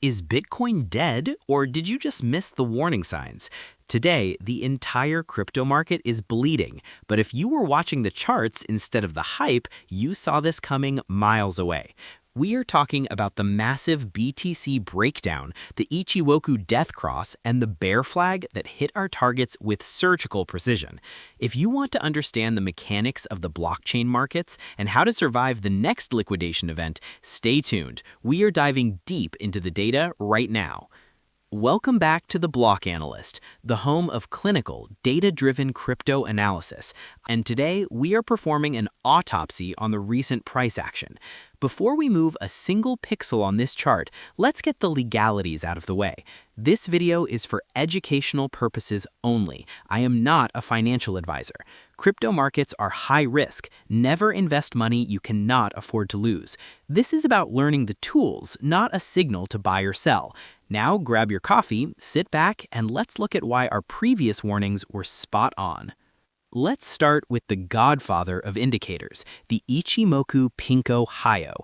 Is Bitcoin dead, or did you just miss the warning signs? Today, the entire crypto market is bleeding, but if you were watching the charts instead of the hype, you saw this coming miles away. We are talking about the massive BTC breakdown, the Ichimoku death cross, and the bear flag that hit our targets with surgical precision. If you want to understand the mechanics of the blockchain markets and how to survive the next liquidation event, stay tuned. We are diving deep into the data right now. Welcome back to The Block Analyst, the home of clinical, data-driven crypto analysis. And today, we are performing an autopsy on the recent price action. Before we move a single pixel on this chart, let's get the legalities out of the way. This video is for educational purposes only. I am not a financial advisor. Crypto markets are high risk. Never invest money you cannot afford to lose. This is about learning the tools, not a signal to buy or sell. Now grab your coffee, sit back, and let's look at why our previous warnings were spot on. Let's start with the godfather of indicators, the Ichimoku Hayo.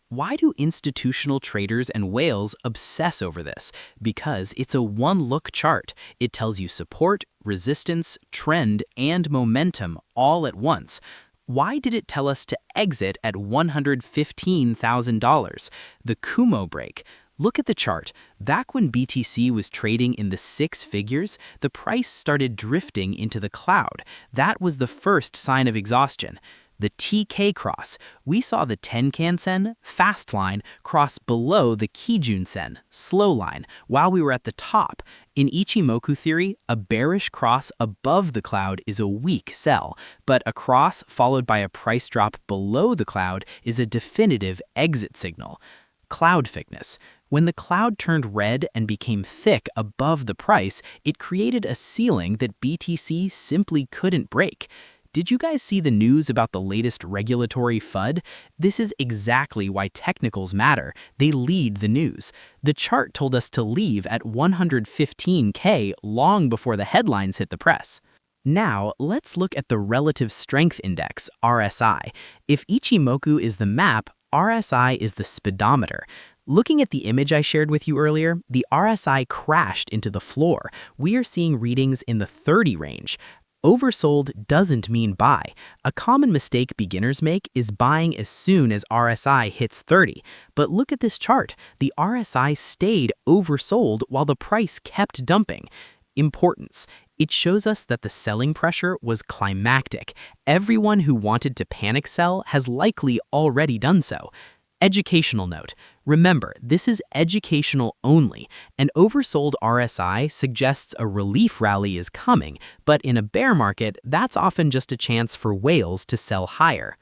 Why do institutional traders and whales obsess over this? Because it's a one-look chart. It tells you support, resistance, trend, and momentum all at once. Why did it tell us to exit at $115,000? The Kumo break. Look at the chart. Back when BTC was trading in the six figures, the price started drifting into the cloud. That was the first sign of exhaustion. The TK cross. We saw the Tenkan Sen, fast line, cross below the Kijun Sen, slow line, while we were at the top. In Ichimoku theory, a bearish cross above the cloud is a weak sell, but a cross followed by a price drop below the cloud is a definitive exit signal. Cloud thickness. When the cloud turned red and became thick above the price, it created a ceiling that BTC simply couldn't break. Did you guys see the news about the latest regulatory FUD? This is exactly why technicals matter. They lead the news. The chart told us to leave at 115K long before the headlines hit the press. Now, let's look at the Relative Strength Index, RSI. If Ichimoku is the map, RSI is the speedometer. Looking at the image I shared with you earlier, the RSI crashed into the floor. We are seeing readings in the 30 range. Oversold doesn't mean buy. A common mistake beginners make is buying as soon as RSI hits 30. But look at this chart. The RSI stayed oversold while the price kept dumping. Importance. It shows us that the selling pressure was climactic. Everyone who wanted to panic sell has likely already done so. Educational note. Remember, this is educational only. An oversold RSI suggests a relief rally is coming, but in a bear market, that's often just a chance for whales to sell higher.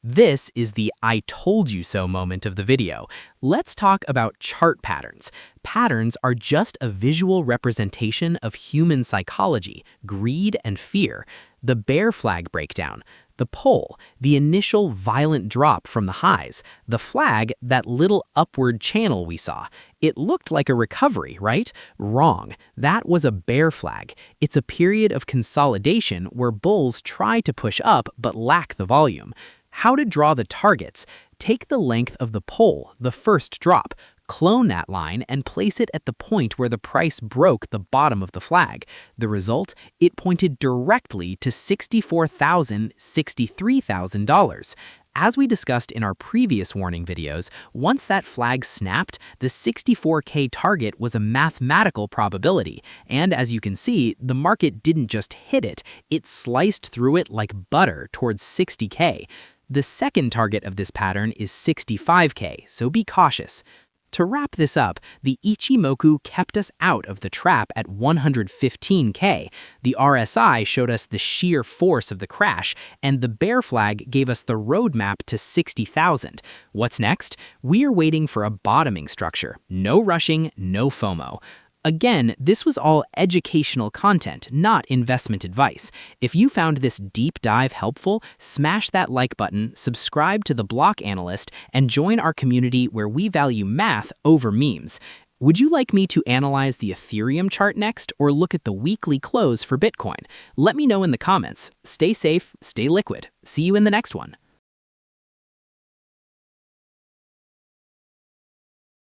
This is the I told you so moment of the video. Let's talk about chart patterns. Patterns are just a visual representation of human psychology, greed, and fear. The bear flag breakdown. The pole, the initial violent drop from the highs. The flag, that little upward channel we saw. It looked like a recovery, right? Wrong. That was a bear flag. It's a period of consolidation where bulls try to push up but lack the volume. How to draw the targets. Take the length of the pole, the first drop. Clone that line and place it at the point where the price broke the bottom of the flag. The result? It pointed directly to $64,000, $63,000. As we discussed in our previous warning videos, once that flag snapped, the 64K target was a mathematical probability. And as you can see, the market didn't just hit it, it sliced through it like butter towards 60K. The second target of this pattern is 65K, so be cautious. To wrap this up, the Ichimoku kept us out of the trap at 115K. The RSI showed us the sheer force of the crash, and the bear flag gave us the roadmap to 60,000. What's next? We are waiting for a bottoming structure. No rushing, no FOMO. Again, this was all educational content, not investment advice. If you found this deep dive helpful, smash that like button, subscribe to The Block Analyst, and join our community where we value math over memes. Would you like me to analyze the Ethereum chart next or look at the weekly close for Bitcoin? Let me know in the comments. Stay safe, stay liquid. See you in the next one.